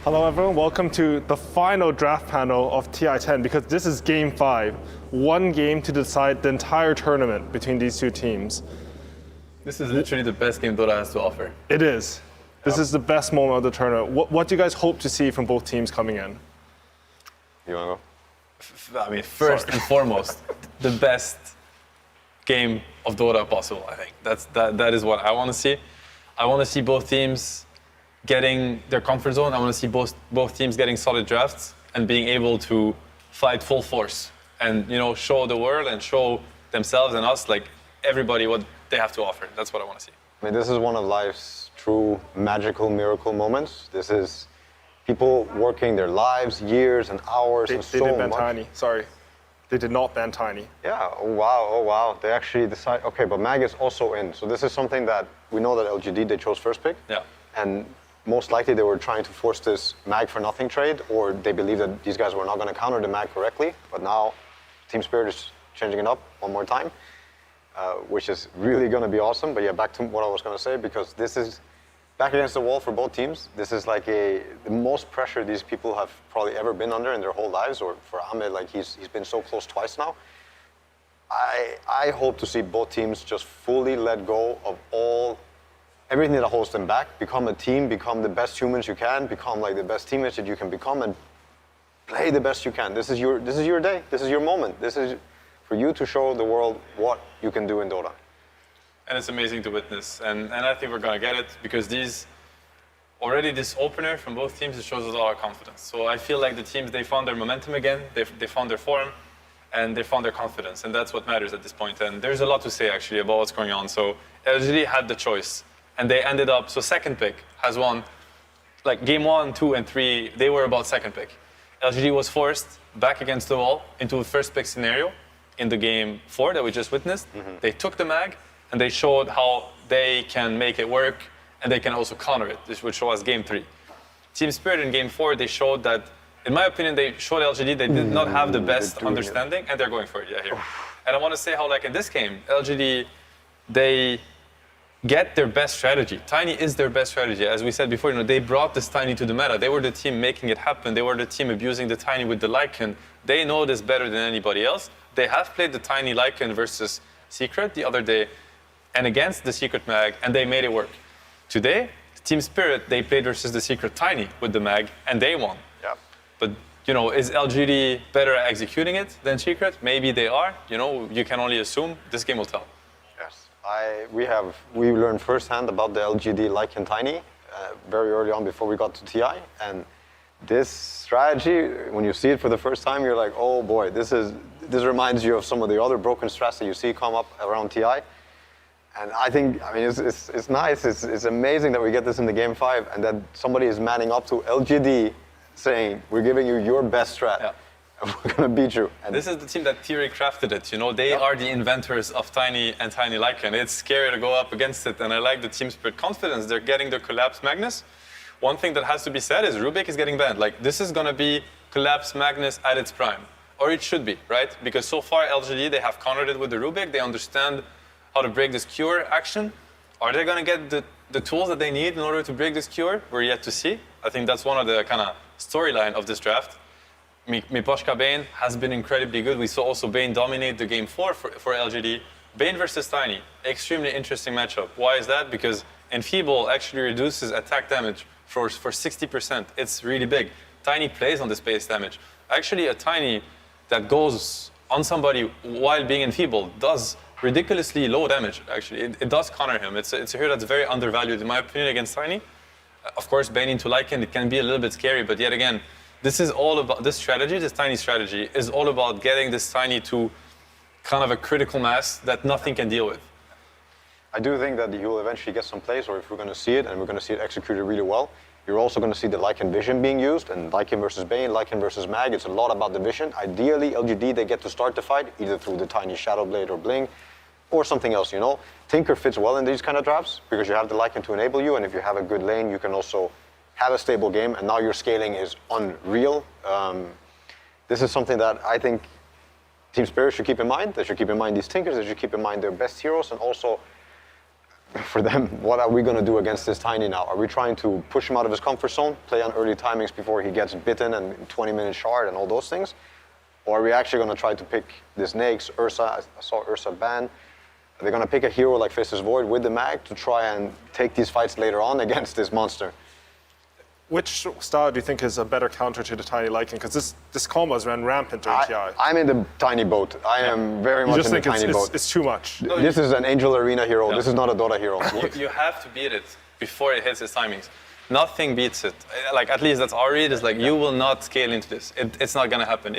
Hello everyone, welcome to the final draft panel of TI10 because this is game 5. One game to decide the entire tournament between these two teams. This is literally the best game DOTA has to offer. It is. This is the best moment of the tournament. What do you guys hope to see from both teams coming in? You want to go? I mean, first and foremost, the best game of DOTA possible, I think. That is what I want to see. I want to see both teams getting their comfort zone. I want to see both teams getting solid drafts and being able to fight full force and show the world and show themselves and us, like everybody, what they have to offer. That's what I want to see. I mean, this is one of life's true magical miracle moments. This is people working their lives, years and hours and so much. They did ban Tiny. Sorry. They did not ban Tiny. Yeah, oh wow. They actually decide, okay, but Mag is also in. So this is something that we know that LGD, they chose first pick. Yeah. And most likely they were trying to force this Mag for nothing trade, or they believe that these guys were not going to counter the Mag correctly. But now Team Spirit is changing it up one more time, which is really going to be awesome. But yeah, back to what I was going to say, because this is back against the wall for both teams. This is like the most pressure these people have probably ever been under in their whole lives, or for Ahmed, like he's been so close twice now. I hope to see both teams just fully let go of everything that holds them back, become a team, become the best humans you can, become like the best teammates that you can become, and play the best you can. This is your day. This is your moment. This is for you to show the world what you can do in DOTA. And it's amazing to witness. And I think we're going to get it because this opener from both teams, it shows us a lot of confidence. So I feel like the teams, they found their momentum again, they found their form, and they found their confidence. And that's what matters at this point. And there's a lot to say, actually, about what's going on. So LGD had the choice. And they ended up, so second pick has won, like game 1, 2, and 3, they were about second pick. LGD was forced back against the wall into a first pick scenario in the game 4 that we just witnessed. Mm-hmm. They took the Mag, and they showed how they can make it work, and they can also counter it. This would show us game 3. Team Spirit in game 4, they showed that, in my opinion, they showed LGD they did not have the best understanding, and they're going for it, here. And I want to say how, like in this game, LGD, they get their best strategy. Tiny is their best strategy. As we said before, they brought this Tiny to the meta. They were the team making it happen. They were the team abusing the Tiny with the Lycan. They know this better than anybody else. They have played the Tiny Lycan versus Secret the other day and against the Secret Mag, and they made it work. Today, Team Spirit, they played versus the Secret Tiny with the Mag, and they won. Yeah. But, is LGD better at executing it than Secret? Maybe they are. You can only assume. This game will tell. We learned firsthand about the LGD Lycan Tiny very early on before we got to TI, and this strategy, when you see it for the first time, you're like, oh boy, this reminds you of some of the other broken strats that you see come up around TI. And it's nice. It's amazing that we get this in the game 5, and that somebody is manning up to LGD, saying, we're giving you your best strat. Yeah. We're going to beat you. And this is the team that Theory crafted it. They are the inventors of Tiny and Tiny Lycan. It's scary to go up against it, and I like the Team Spirit confidence. They're getting their Collapse Magnus. One thing that has to be said is Rubik is getting banned. Like, this is going to be Collapse Magnus at its prime. Or it should be, right? Because so far, LGD, they have countered it with the Rubik. They understand how to break this cure action. Are they going to get the tools that they need in order to break this cure? We're yet to see. I think that's one of the kind of storyline of this draft. Miposhka Bane has been incredibly good. We saw also Bane dominate the game 4 for LGD. Bane versus Tiny, extremely interesting matchup. Why is that? Because Enfeeble actually reduces attack damage for 60%. It's really big. Tiny plays on this base damage. Actually, a Tiny that goes on somebody while being Enfeebled does ridiculously low damage, actually. It does counter him. It's a hero that's very undervalued, in my opinion, against Tiny. Of course, Bane into Lycan, it can be a little bit scary, but yet again, this is all about, this Tiny strategy, is all about getting this Tiny to kind of a critical mass that nothing can deal with. I do think that you will eventually get some plays, or if we're going to see it, and we're going to see it executed really well, you're also going to see the Lycan vision being used, and Lycan versus Bane, Lycan versus Mag, it's a lot about the vision. Ideally, LGD, they get to start the fight, either through the Tiny Shadow Blade or Bling, or something else, Tinker fits well in these kind of drafts, because you have the Lycan to enable you, and if you have a good lane, you can also have a stable game, and now your scaling is unreal. This is something that I think Team Spirit should keep in mind. They should keep in mind these Tinkers, they should keep in mind their best heroes, and also for them, what are we going to do against this Tiny now? Are we trying to push him out of his comfort zone, play on early timings before he gets bitten and 20-minute shard and all those things? Or are we actually going to try to pick this Naix, Ursa? I saw Ursa ban. Are they going to pick a hero like Faceless Void with the mag to try and take these fights later on against this monster? Which style do you think is a better counter to the Tiny Lycan? Because this combos ran rampant during TI. I'm in the tiny boat. I am very much in the tiny boat. It's too much. This is an Angel Arena hero. Yeah. This is not a Dota hero. You have to beat it before it hits its timings. Nothing beats it. Like, at least that's our read, is like, you will not scale into this. It's not gonna happen.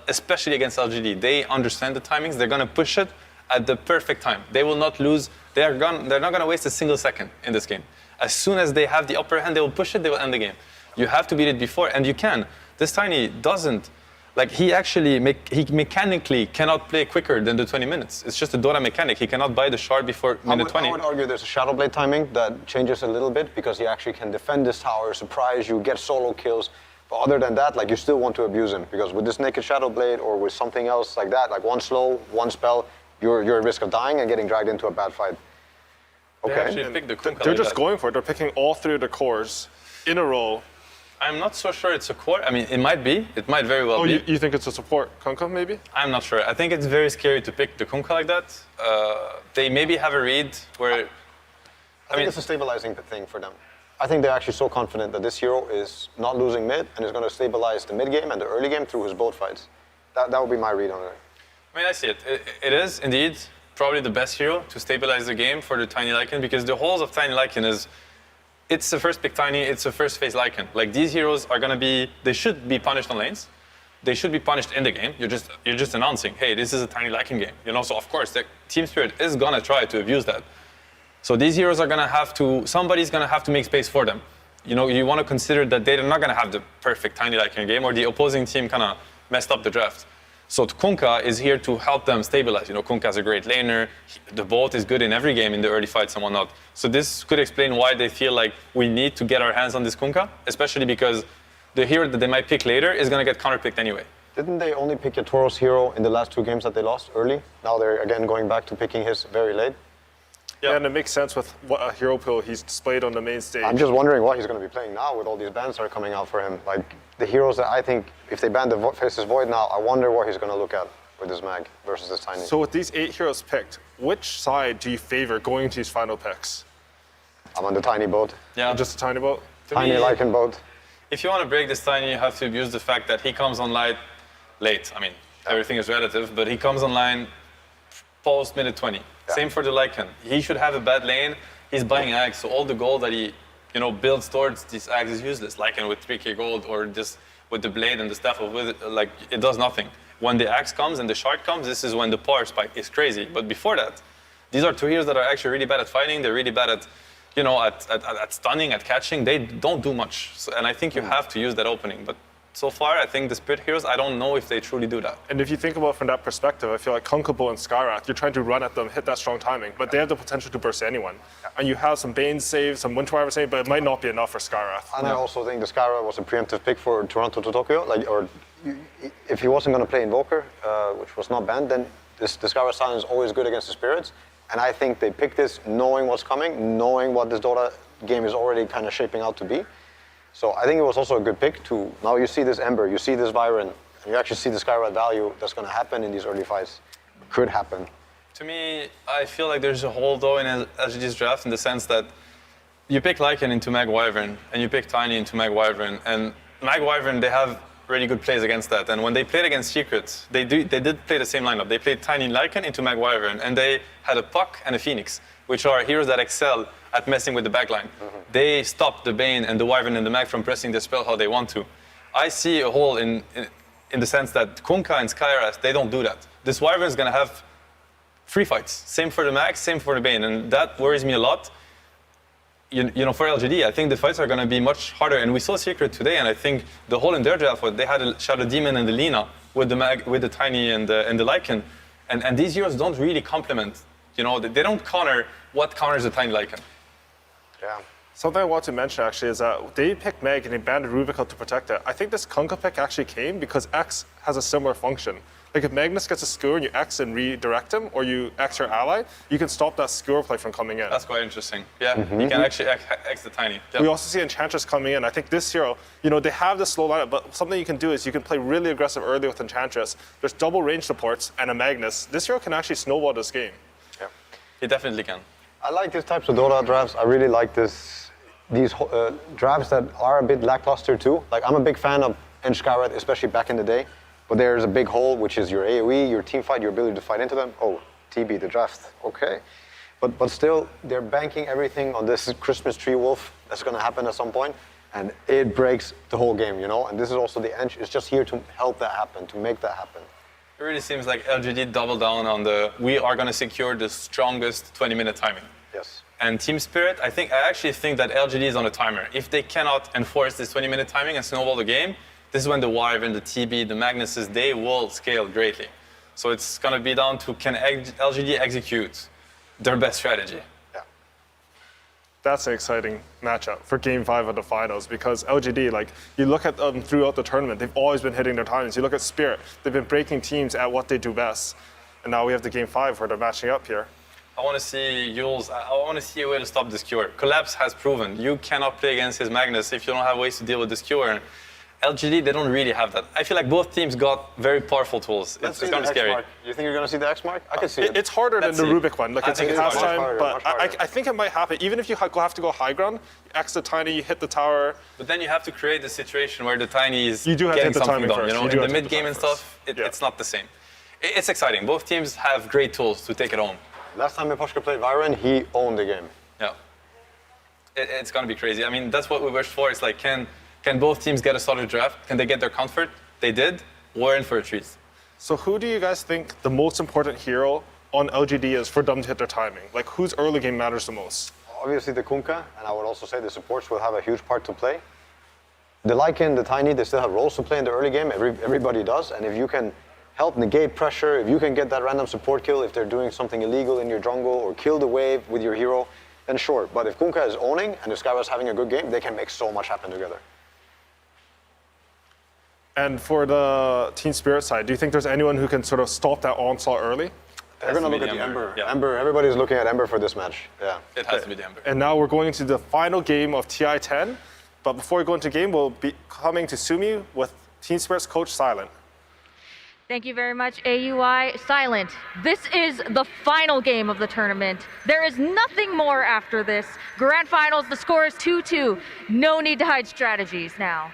Especially against LGD, they understand the timings, they're gonna push it at the perfect time. They will not lose, they're not gonna waste a single second in this game. As soon as they have the upper hand, they will push it, they will end the game. You have to beat it before, and you can. This Tiny doesn't. Like, he mechanically cannot play quicker than the 20 minutes. It's just a Dota mechanic. He cannot buy the shard before minute 20. I would argue there's a Shadow Blade timing that changes a little bit because he actually can defend this tower, surprise you, get solo kills. But other than that, like, you still want to abuse him because with this naked Shadow Blade or with something else like that, like one slow, one spell, you're at risk of dying and getting dragged into a bad fight. They Okay. actually picked the Kunkka They're like just that. going for it. They're picking all three of the cores in a row. I'm not so sure it's a core. I mean, it might be. It might very well Oh, be. you think it's a support Kunkka, maybe? I'm not sure. I think it's very scary to pick the Kunkka like that. They maybe have a read where... I think it's a stabilizing thing for them. I think they're actually so confident that this hero is not losing mid and is going to stabilize the mid game and the early game through his both fights. That would be my read on it. I mean, I see it. It is indeed probably the best hero to stabilize the game for the Tiny Lycan, because the holes of Tiny Lycan is, it's the first pick Tiny, it's the first phase Lycan. Like, these heroes are gonna be, they should be punished on lanes. They should be punished in the game. You're just announcing, hey, this is a Tiny Lycan game. You know, so of course, the Team Spirit is gonna try to abuse that. So these heroes are gonna have to, somebody's gonna have to make space for them. You know, you wanna consider that they're not gonna have the perfect Tiny Lycan game, or the opposing team kinda messed up the draft. So Kunkka is here to help them stabilize. You know, Kunkka's a great laner. The bolt is good in every game in the early fights and whatnot. So this could explain why they feel like we need to get our hands on this Kunkka, especially because the hero that they might pick later is going to get counterpicked anyway. Didn't they only pick Yatoro's hero in the last 2 games that they lost early? Now they're again going back to picking his very late. Yeah, and it makes sense with what a hero pool he's displayed on the main stage. I'm just wondering what he's going to be playing now with all these bans that are coming out for him. Like, the heroes that I think, if they ban the Faceless Void now, I wonder what he's going to look at with this mag versus this Tiny. So with these 8 heroes picked, which side do you favor going into these final picks? I'm on the Tiny boat. Yeah. Just a tiny boat? To Tiny me, Lycan boat. if you want to break this Tiny, you have to abuse the fact that he comes online late. I mean, everything is relative, but he comes online post minute 20. Yeah. Same for the Lycan. He should have a bad lane. He's buying Ags, so all the gold that he, builds towards these Ags is useless. Lycan with 3k gold or just with the blade and the staff of with it, like, it does nothing. When the Axe comes and the shard comes, this is when the power spike is crazy. But before that, these are 2 heroes that are actually really bad at fighting. They're really bad at, at stunning, at catching. They don't do much. So, and I think you have to use that opening. But so far, I think the Spirit heroes, I don't know if they truly do that. And if you think about it from that perspective, I feel like Kunkka and Skyrath, you're trying to run at them, hit that strong timing, but they have the potential to burst anyone. And you have some Bane save, some Winter Wyvern save, but it might not be enough for Skyrath. And I also think the Skyra was a preemptive pick for Toronto to Tokyo. If he wasn't going to play Invoker, which was not banned, then the Skyra Silence is always good against the Spirits. And I think they picked this knowing what's coming, knowing what this Dota game is already kind of shaping out to be. So I think it was also a good pick to, now you see this Ember, you see this Byron, and you actually see the Skyra value that's going to happen in these early fights. Could happen. To me, I feel like there's a hole though in LGD's draft in the sense that you pick Lycan into Mag Wyvern and you pick Tiny into Mag Wyvern, and Mag Wyvern, they have really good plays against that. And when they played against Secrets, they did play the same lineup. They played Tiny Lycan into Mag Wyvern, and they had a Puck and a Phoenix, which are heroes that excel at messing with the backline. They stop the Bane and the Wyvern and the Mag from pressing the spell how they want to. I see a hole in the sense that Kunkka and Skyrath, they don't do that. This Wyvern is going to have free fights. Same for the Mag, same for the Bane, and that worries me a lot. For LGD, I think the fights are going to be much harder. And we saw Secret today, and I think the hole in their draft was they had a Shadow Demon and the Lina with the Mag, with the Tiny and the Lycan. And these heroes don't really complement. They don't counter what counters the Tiny Lycan. Yeah. Something I want to mention actually is that they picked Meg and they banned Rubica to protect it. I think this Kunkka pick actually came because X has a similar function. Like if Magnus gets a skewer and you X and redirect him, or you X your ally, you can stop that skewer play from coming in. That's quite interesting. Yeah, you can actually X the Tiny. Yep. We also see Enchantress coming in. I think this hero, they have this slow lineup, but something you can do is you can play really aggressive early with Enchantress. There's double range supports and a Magnus. This hero can actually snowball this game. Yeah. He definitely can. I like these types of Dota drafts. I really like these drafts that are a bit lackluster too. Like I'm a big fan of Skywrath, especially back in the day. But there's a big hole, which is your AoE, your team fight, your ability to fight into them. Oh, TB, the draft, okay. But still, they're banking everything on this Christmas tree wolf that's going to happen at some point, and it breaks the whole game, And this is also the Ench. It's just here to help that happen, to make that happen. It really seems like LGD doubled down on we are going to secure the strongest 20-minute timing. Yes. And Team Spirit, I actually think that LGD is on a timer. If they cannot enforce this 20-minute timing and snowball the game, this is when the Wyvern, the TB, the Magnuses, they will scale greatly. So it's going to be down to can LGD execute their best strategy. Yeah. That's an exciting matchup for Game 5 of the finals because LGD, like you look at them throughout the tournament, they've always been hitting their timings. You look at Spirit, they've been breaking teams at what they do best. And now we have the Game 5 where they're matching up here. I want to see Jules. I want to see a way to stop the skewer. Collapse has proven you cannot play against his Magnus if you don't have ways to deal with the skewer. LGD, they don't really have that. I feel like both teams got very powerful tools. It's going to be scary. You think you're going to see the X mark? I can see it. It's harder than the Rubik one. Like I it's think a it's pass much time, harder, but much harder. I think it might happen. Even if you have to go high ground, you X the Tiny, you hit the tower. But then you have to create the situation where the Tiny is You do have to getting hit the something timing done. first. You do In have the to hit mid the game timing and first. stuff, Yeah. it's not the same. It's exciting. Both teams have great tools to take it home. Last time Miposhka played Vyron, he owned the game. Yeah. It's going to be crazy. I mean, that's what we wish for. It's like, can both teams get a solid draft? Can they get their comfort? They did. We're in for a treat. So who do you guys think the most important hero on LGD is for them to hit their timing? Like whose early game matters the most? Obviously the Kunkka, and I would also say the supports will have a huge part to play. The Lycan, the Tiny, they still have roles to play in the early game. Everybody does. And if you can help negate pressure, if you can get that random support kill, if they're doing something illegal in your jungle, or kill the wave with your hero, then sure. But if Kunkka is owning and if Skywrath is having a good game, they can make so much happen together. And for the Team Spirit side, do you think there's anyone who can sort of stop that onslaught early? They're going to to be look at the the Ember. Ember. Yeah. Ember, everybody's looking at Ember for this match. Yeah. It has to be the Ember. And now we're going into the final game of TI-10. But before we go into game, we'll be coming to Sumi with Team Spirit's coach, Silent. Thank you very much, AUI. Silent, this is the final game of the tournament. There is nothing more after this. Grand finals, the score is 2-2. No need to hide strategies now.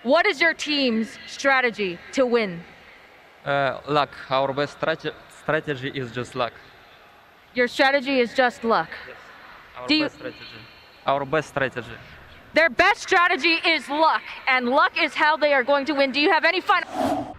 What is your team's strategy to win? Luck. Our best strategy is just luck. Your strategy is just luck. Our Do you- best strategy. Our best strategy. Their best strategy is luck, and luck is how they are going to win. Do you have any final?